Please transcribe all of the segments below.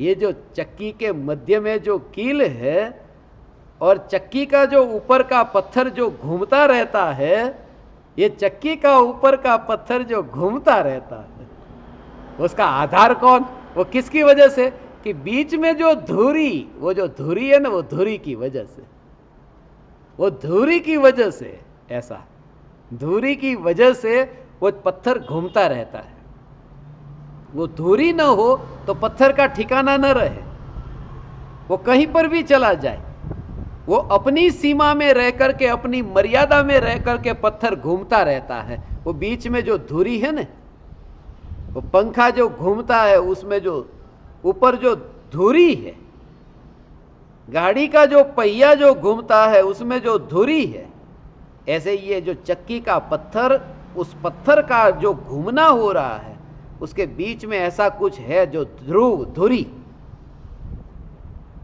ये जो चक्की के मध्य में जो कील है और चक्की का जो ऊपर का पत्थर जो घूमता रहता है, ये चक्की का ऊपर का पत्थर जो घूमता रहता है, उसका आधार कौन? वो किसकी वजह से? कि बीच में जो धुरी, वो जो धुरी है ना, वो धुरी की वजह से, वो धुरी की वजह से, ऐसा धुरी की वजह से वो पत्थर घूमता रहता है। वो धुरी न हो तो पत्थर का ठिकाना न रहे, वो कहीं पर भी चला जाए। वो अपनी सीमा में रह करके, अपनी मर्यादा में रह करके पत्थर घूमता रहता है। वो बीच में जो धुरी है ना, वो पंखा जो घूमता है उसमें जो ऊपर जो धुरी है, गाड़ी का जो पहिया जो घूमता है उसमें जो धुरी है, ऐसे ये जो चक्की का पत्थर, उस पत्थर का जो घूमना हो रहा है उसके बीच में ऐसा कुछ है जो ध्रुव, धुरी।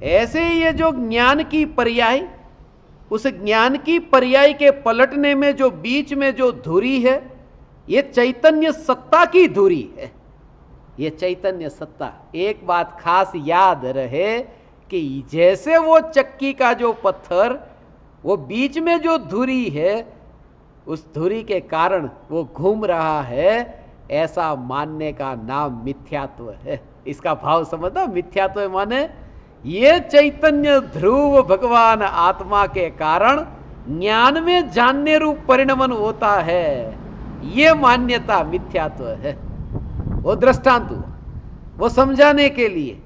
ऐसे ही ये जो ज्ञान की पर्याय, उस ज्ञान की पर्याय के पलटने में जो बीच में जो धुरी है, ये चैतन्य सत्ता की धुरी है। ये चैतन्य सत्ता, एक बात खास याद रहे कि जैसे वो चक्की का जो पत्थर, वो बीच में जो धुरी है, उस धुरी के कारण वो घूम रहा है, ऐसा मानने का नाम मिथ्यात्व है। इसका भाव समझो, मिथ्यात्व माने ये चैतन्य ध्रुव भगवान आत्मा के कारण ज्ञान में जानने रूप परिणमन होता है, ये मान्यता मिथ्यात्व है। वो दृष्टांत हुआ, वो समझाने के लिए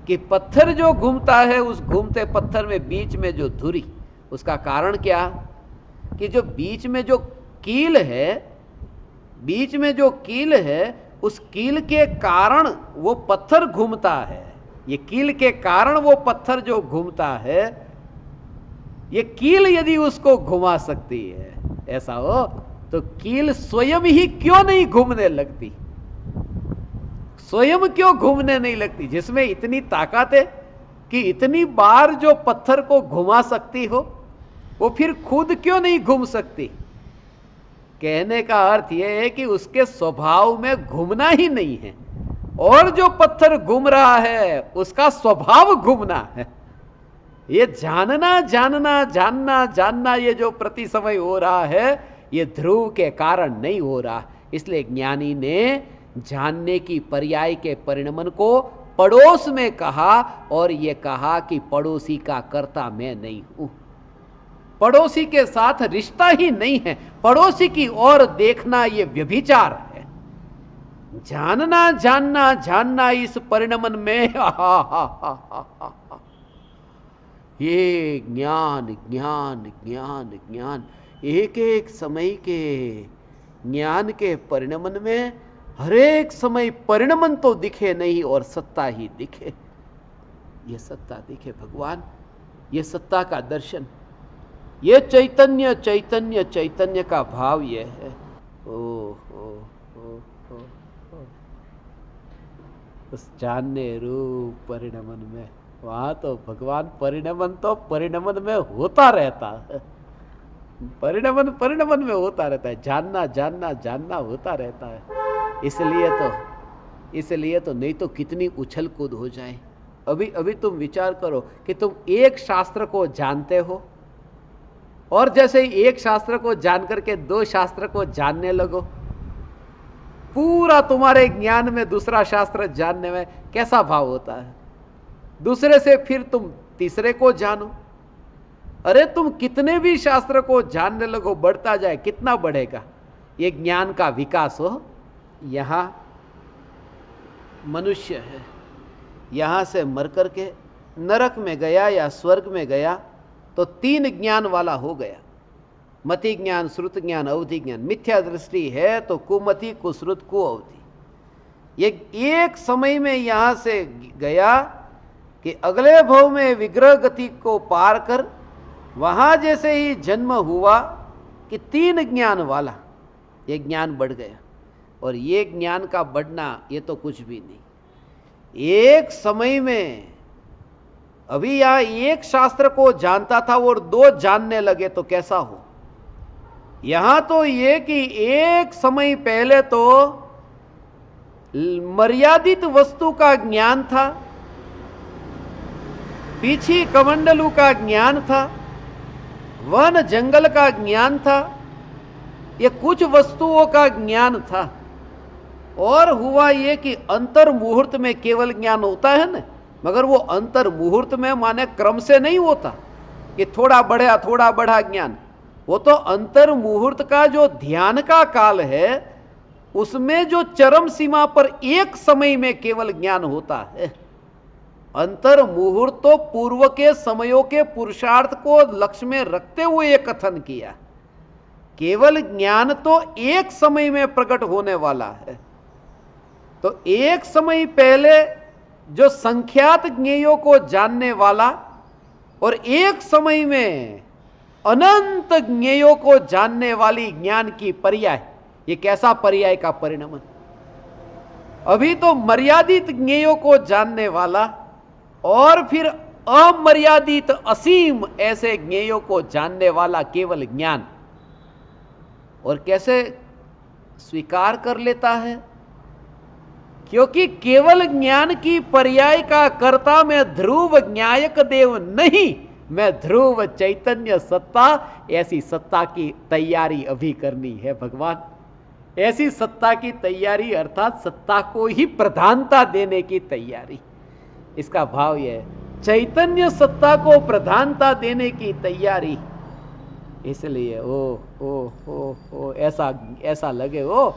कि पत्थर जो घूमता है, उस घूमते पत्थर में बीच में जो धुरी, उसका कारण क्या? कि जो बीच में जो कील है, बीच में जो कील है, उस कील के कारण वो पत्थर घूमता है। ये कील के कारण वो पत्थर जो घूमता है, ये कील यदि उसको घुमा सकती है, ऐसा हो तो कील स्वयं ही क्यों नहीं घूमने लगती? स्वयं क्यों घूमने नहीं लगती? जिसमें इतनी ताकत है कि इतनी बार जो पत्थर को घुमा सकती हो, वो फिर खुद क्यों नहीं घूम सकती? कहने का अर्थ यह है कि उसके स्वभाव में घूमना ही नहीं है, और जो पत्थर घूम रहा है उसका स्वभाव घूमना है। ये जानना जानना जानना जानना, ये जो प्रति समय हो रहा है, ये ध्रुव के कारण नहीं हो रहा। इसलिए ज्ञानी ने जानने की पर्याय के परिणमन को पड़ोस में कहा, और ये कहा कि पड़ोसी का कर्ता मैं नहीं हूं। पड़ोसी के साथ रिश्ता ही नहीं है, पड़ोसी की ओर देखना ये व्यभिचार है। जानना जानना जानना इस परिणमन में ये ज्ञान ज्ञान ज्ञान ज्ञान, एक एक समय के ज्ञान के परिणमन में हर एक समय परिणमन तो दिखे नहीं और सत्ता ही दिखे। ये सत्ता दिखे भगवान, ये सत्ता का दर्शन, ये चैतन्य चैतन्य चैतन्य का भाव ये है। उस जानने रूप परिणमन में, वहां तो भगवान परिणमन तो परिणमन में होता रहता है, परिणमन परिणमन में होता रहता है, जानना जानना जानना होता रहता है। इसलिए तो नहीं तो कितनी उछल कूद हो जाए। अभी अभी तुम विचार करो कि तुम एक शास्त्र को जानते हो, और जैसे एक शास्त्र को जान करके दो शास्त्र को जानने लगो, पूरा तुम्हारे ज्ञान में दूसरा शास्त्र जानने में कैसा भाव होता है। दूसरे से फिर तुम तीसरे को जानो, अरे तुम कितने भी शास्त्र को जानने लगो, बढ़ता जाए, कितना बढ़ेगा ये ज्ञान का विकास हो। यहां मनुष्य है, यहां से मर करके नरक में गया या स्वर्ग में गया तो तीन ज्ञान वाला हो गया, मति ज्ञान, श्रुत ज्ञान, अवधि ज्ञान। मिथ्या दृष्टि है तो कुमति, कुश्रुत, कुअवधि। ये एक समय में यहां से गया कि अगले भव में विग्रह गति को पार कर वहां जैसे ही जन्म हुआ कि तीन ज्ञान वाला ये ज्ञान बढ़ गया। और ये ज्ञान का बढ़ना ये तो कुछ भी नहीं। एक समय में अभी यहां एक शास्त्र को जानता था और दो जानने लगे तो कैसा हो। यहां तो ये कि एक समय पहले तो मर्यादित वस्तु का ज्ञान था, पीछे कमंडलू का ज्ञान था, वन जंगल का ज्ञान था, ये कुछ वस्तुओं का ज्ञान था। और हुआ ये कि अंतर मुहूर्त में केवल ज्ञान होता है ना, मगर वो अंतर मुहूर्त में माने क्रम से नहीं होता कि थोड़ा बढ़ा ज्ञान। वो तो अंतर मुहूर्त का जो ध्यान का काल है, उसमें जो चरम सीमा पर एक समय में केवल ज्ञान होता है। अंतर मुहूर्त तो पूर्व के समयों के पुरुषार्थ को लक्ष्य में रखते हुए ये कथन किया। केवल ज्ञान तो एक समय में प्रकट होने वाला है। तो एक समय पहले जो संख्यात ज्ञेयों को जानने वाला और एक समय में अनंत ज्ञेयों को जानने वाली ज्ञान की पर्याय, ये कैसा पर्याय का परिणाम है। अभी तो मर्यादित ज्ञेयों को जानने वाला और फिर अमर्यादित असीम ऐसे ज्ञेयों को जानने वाला केवल ज्ञान। और कैसे स्वीकार कर लेता है? क्योंकि केवल ज्ञान की पर्याय का कर्ता मैं ध्रुव न्यायक देव नहीं, मैं ध्रुव चैतन्य सत्ता। ऐसी सत्ता की तैयारी अभी करनी है भगवान। ऐसी सत्ता की तैयारी अर्थात सत्ता को ही प्रधानता देने की तैयारी। इसका भाव यह है, चैतन्य सत्ता को प्रधानता देने की तैयारी। इसलिए ओ ऐसा लगे हो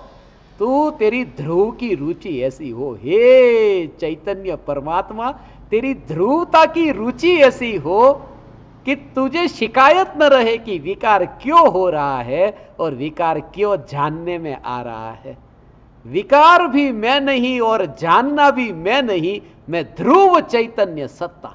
तू, तेरी ध्रुव की रुचि ऐसी हो, हे चैतन्य परमात्मा, तेरी ध्रुवता की रुचि ऐसी हो कि तुझे शिकायत न रहे कि विकार क्यों हो रहा है और विकार क्यों जानने में आ रहा है। विकार भी मैं नहीं और जानना भी मैं नहीं, मैं ध्रुव चैतन्य सत्ता।